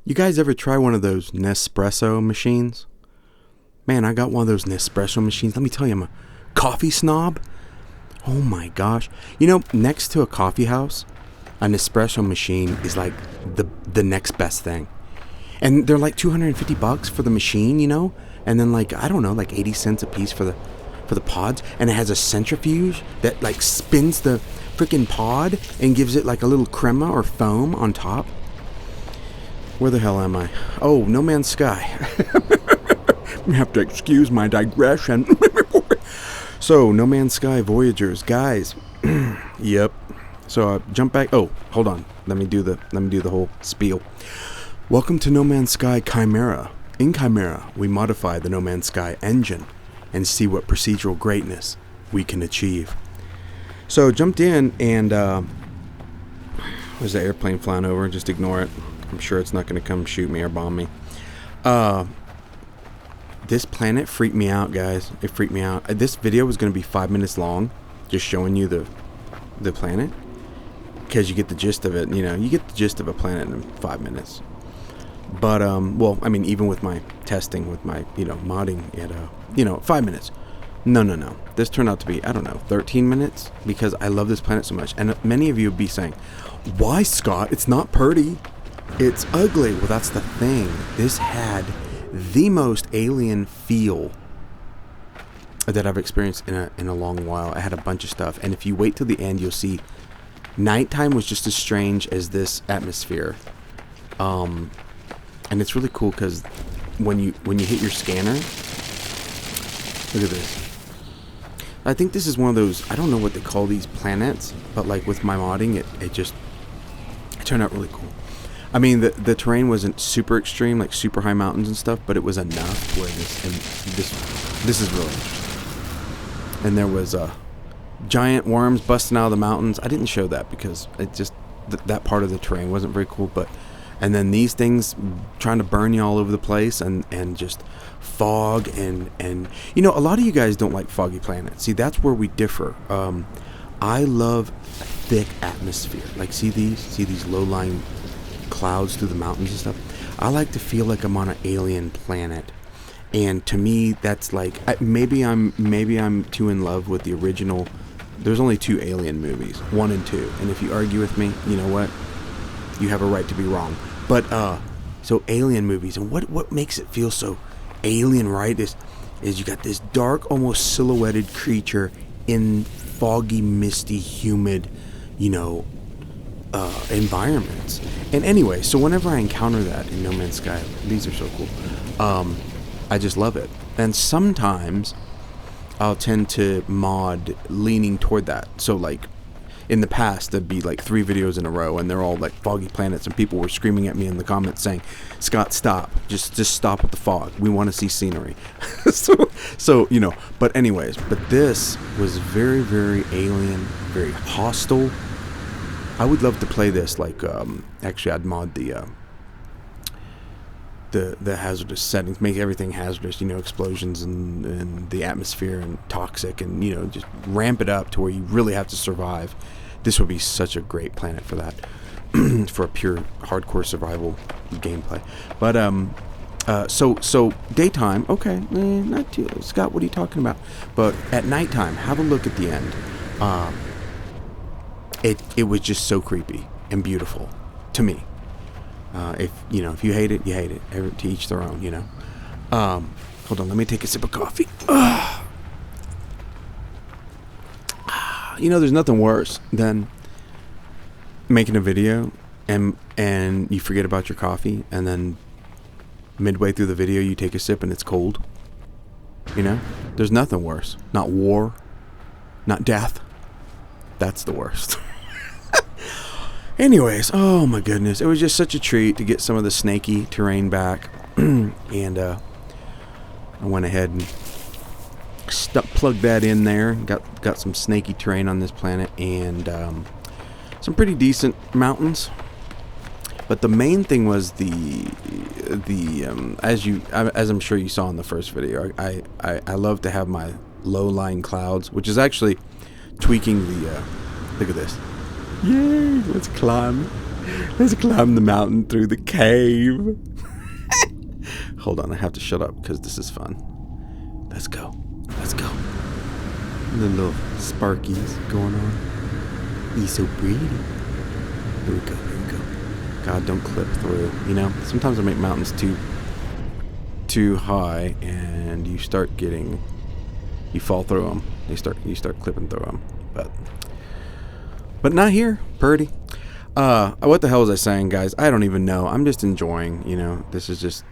You guys ever try one of those Nespresso machines? Man, I got one of those Nespresso machines. Let me tell you, I'm a coffee snob. Oh my gosh. You know, next to a coffee house, an espresso machine is like the next best thing. And they're like $250 for the machine, you know? And then like, I don't know, like 80 cents a piece for the pods. And it has a centrifuge that like spins the freaking pod and gives it like a little crema or foam on top. Where the hell am I? Oh, No Man's Sky. You have to excuse my digression. So, No Man's Sky Voyagers, guys. Yep. So jump back. Oh, hold on. Let me do the whole spiel. Welcome to No Man's Sky Chimera. In Chimera, we modify the No Man's Sky engine and see what procedural greatness we can achieve. So jumped in and there's an airplane flying over. Just ignore it. I'm sure it's not going to come shoot me or bomb me. This planet freaked me out, guys. It freaked me out. This video was going to be 5 minutes long, just showing you the planet, because you get the gist of it. You know, you get the gist of a planet in 5 minutes. But well, I mean, even with my testing, with my modding at 5 minutes. No. This turned out to be, I don't know, 13 minutes, because I love this planet so much. And many of you would be saying, "Why, Scott? It's not pretty. It's ugly." Well, that's the thing. This had the most alien feel that I've experienced in a long while. I had a bunch of stuff, and if you wait till the end, you'll see nighttime was just as strange as this atmosphere. And it's really cool because when you hit your scanner, look at this. I think this is one of those, I don't know what they call these planets, but like with my modding, it turned out really cool. I mean, the terrain wasn't super extreme, like super high mountains and stuff, but it was enough where this is really interesting. And there was giant worms busting out of the mountains. I didn't show that because it just that part of the terrain wasn't very cool. And then these things trying to burn you all over the place, and just fog and a lot of you guys don't like foggy planets. See, that's where we differ. I love thick atmosphere. Like see these low-lying clouds through the mountains and stuff. I like to feel like I'm on an alien planet, and to me that's like, maybe I'm too in love with the original. There's only 2 Alien movies, 1 and 2, and if you argue with me, you know what, you have a right to be wrong. But so Alien movies, and what makes it feel so alien, right, is you got this dark, almost silhouetted creature in foggy, misty, humid, environments. And anyway, so whenever I encounter that in No Man's Sky, these are so cool. I just love it. And sometimes I'll tend to mod leaning toward that. So like in the past, there'd be like 3 videos in a row, and they're all like foggy planets, and people were screaming at me in the comments saying, "Scott, stop! Just stop with the fog. We want to see scenery." so But anyways, but this was very, very alien, very hostile. I would love to play this. Like, actually, I'd mod the hazardous settings, make everything hazardous. Explosions and the atmosphere and toxic, and just ramp it up to where you really have to survive. This would be such a great planet for that, for a pure hardcore survival gameplay. But so daytime, okay, not too. Scott, what are you talking about? But at nighttime, have a look at the end. It was just so creepy and beautiful to me. If you hate it, you hate it. To each their own. Hold on, let me take a sip of coffee. There's nothing worse than making a video and you forget about your coffee, and then midway through the video you take a sip and it's cold. There's nothing worse. Not war, not death. That's the worst. Anyways, oh my goodness, it was just such a treat to get some of the snaky terrain back. And I went ahead and plugged that in there. Got some snaky terrain on this planet, and some pretty decent mountains. But the main thing was as I'm sure you saw in the first video, I love to have my low-lying clouds, which is actually tweaking the look at this. Yay, let's climb. Let's climb the mountain through the cave. Hold on, I have to shut up because this is fun. Let's go. Let's go. The little sparkies going on. He's so pretty. Here we go, here we go. God, don't clip through. You know, sometimes I make mountains too high, and you start getting, you fall through them. You start clipping through them. But not here, Purdy. What the hell was I saying, guys? I don't even know. I'm just enjoying. You know, this is just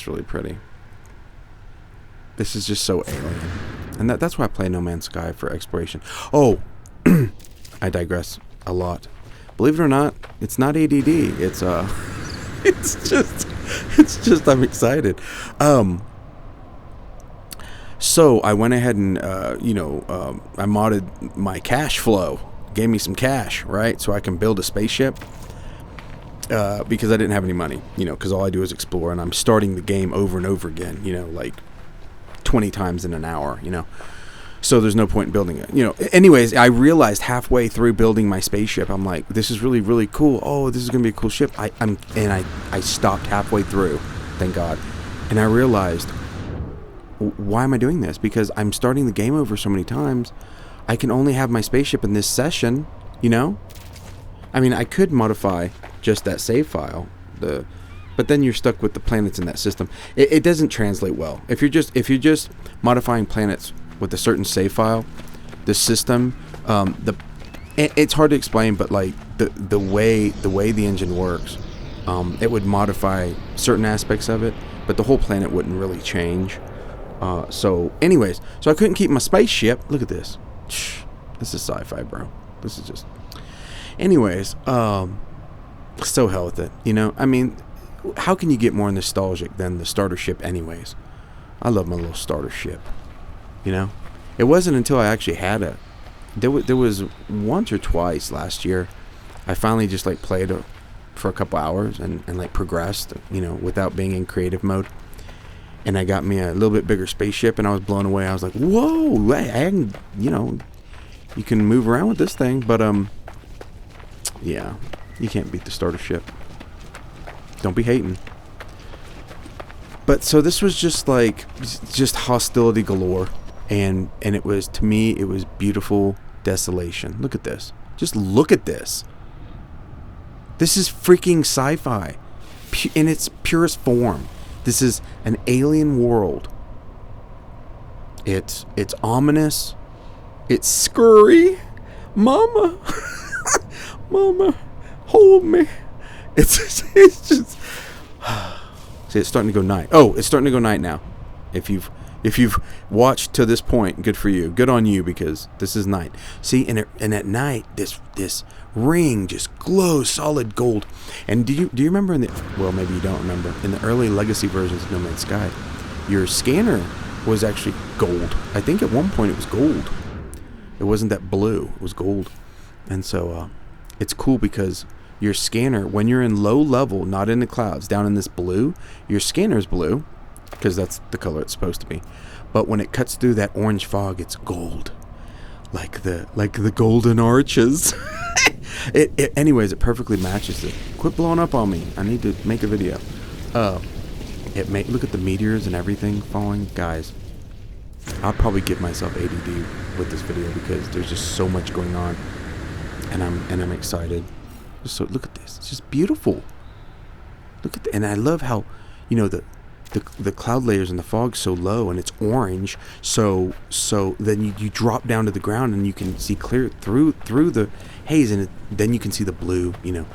really pretty. This is just so alien, and that's why I play No Man's Sky for exploration. Oh, I digress a lot. Believe it or not, it's not ADD. It's just I'm excited. So I went ahead and I modded my cash flow. Gave me some cash, right? So I can build a spaceship. Because I didn't have any money, you know, because all I do is explore, and I'm starting the game over and over again, you know, like 20 times in an hour, you know. So there's no point in building it, you know. Anyways, I realized halfway through building my spaceship, I'm like, this is really, really cool. Oh, this is gonna be a cool ship. I stopped halfway through, thank God, and I realized, why am I doing this? Because I'm starting the game over so many times. I can only have my spaceship in this session, you know. I mean, I could modify just that save file, but then you're stuck with the planets in that system. It doesn't translate well. If you're just modifying planets with a certain save file, the system, it's hard to explain, but like the way the engine works, it would modify certain aspects of it, but the whole planet wouldn't really change. So anyways, so I couldn't keep my spaceship. Look at this. This is sci-fi, bro. This is just. Anyways, so hell with it, you know. I mean, how can you get more nostalgic than the starter ship anyways? I love my little starter ship, you know. It wasn't until I actually had it. There was once or twice last year I finally just like played for a couple hours and like progressed, you know, without being in creative mode. And I got me a little bit bigger spaceship, and I was blown away. I was like, whoa, I can, you know, you can move around with this thing. But yeah, you can't beat the starter ship. Don't be hating. But so this was just like, just hostility galore. And it was, to me, it was beautiful desolation. Look at this. Just look at this. This is freaking sci-fi in its purest form. This is an alien world. It's ominous. It's scurry. Mama. Mama, hold me. It's just see, it's starting to go night. Oh, it's starting to go night now. If you've watched to this point, good for you. Good on you, because this is night. See, and at night, this ring just glows solid gold. And do you remember well, maybe you don't remember, in the early legacy versions of No Man's Sky, your scanner was actually gold. I think at one point it was gold. It wasn't that blue, it was gold. And so it's cool because your scanner, when you're in low level, not in the clouds, down in this blue, your scanner's blue, because that's the color it's supposed to be. But when it cuts through that orange fog, it's gold, like the golden arches. Anyways, it perfectly matches it. Quit blowing up on me. I need to make a video. Look at the meteors and everything falling, guys. I'll probably give myself ADD with this video because there's just so much going on, and I'm excited. So look at this. It's just beautiful. Look at and I love how, you know, the cloud layers and the fog's so low and it's orange, so then you drop down to the ground and you can see clear through the haze, and then you can see the blue, you know,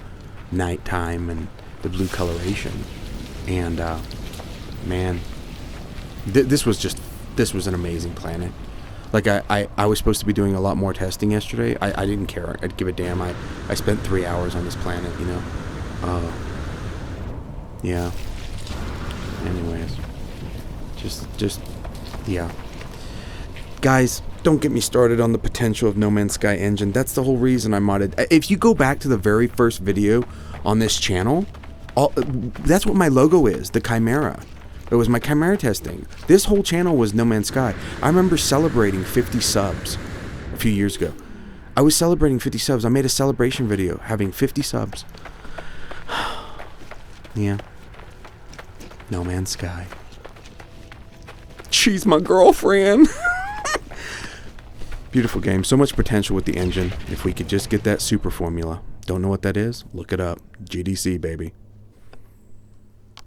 nighttime and the blue coloration. And man, this was an amazing planet. Like I was supposed to be doing a lot more testing yesterday. I didn't care. I'd give a damn. I spent 3 hours on this planet, you know. Yeah. Anyways, just yeah. Guys, don't get me started on the potential of No Man's Sky engine. That's the whole reason I modded. If you go back to the very first video on this channel, that's what my logo is, the Chimera. It was my Chimera testing. This whole channel was No Man's Sky. I remember celebrating 50 subs a few years ago. I was celebrating 50 subs. I made a celebration video having 50 subs. Yeah. No Man's Sky. She's my girlfriend. Beautiful game. So much potential with the engine. If we could just get that super formula. Don't know what that is? Look it up. GDC, baby.